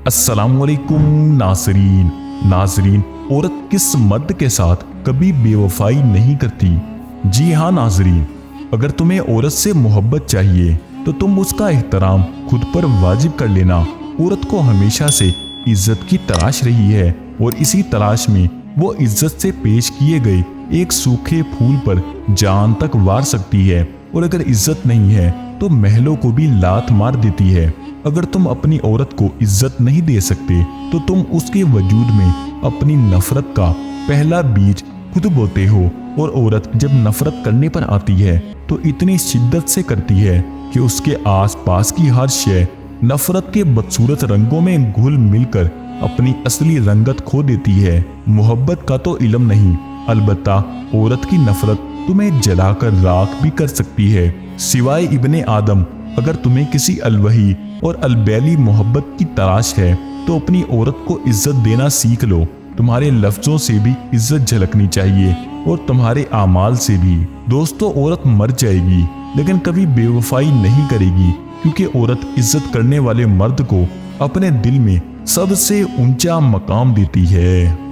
अस्सलाम वालेकुम नाजरीन, औरत किस मर्द के साथ कभी बेवफाई नहीं करती। जी हाँ नाजरीन, अगर तुम्हें औरत से मोहब्बत चाहिए तो तुम उसका एहतराम खुद पर वाजिब कर लेना। औरत को हमेशा से इज्जत की तलाश रही है और इसी तलाश में वो इज्जत से पेश किए गए एक सूखे फूल पर जान तक वार सकती है, और अगर इज्जत नहीं है तो महलों को भी लात मार देती है। अगर तुम अपनी औरत को इज्जत नहीं दे सकते तो तुम उसके वजूद में अपनी नफरत का पहला बीज खुद बोते हो, और औरत जब नफरत करने पर आती है तो इतनी शिद्दत से करती है कि उसके आस पास की हर शय नफरत के बदसूरत रंगों में घुल मिलकर अपनी असली रंगत खो देती है। मोहब्बत का तो इल्म नहीं, अलबत्ता औरत की नफरत तुम्हें जलाकर राख भी कर सकती है। सिवाय इब्ने आदम, अगर तुम्हें किसी अलवही और अलबैली मोहब्बत की तलाश है तो अपनी औरत को इज्जत देना सीख लो। तुम्हारे लफ्जों से भी इज्जत झलकनी चाहिए और तुम्हारे आमाल से भी। दोस्तों, औरत मर जाएगी लेकिन कभी बेवफाई नहीं करेगी, क्योंकि औरत इज्जत करने वाले मर्द को अपने दिल में सबसे ऊंचा मकाम देती है।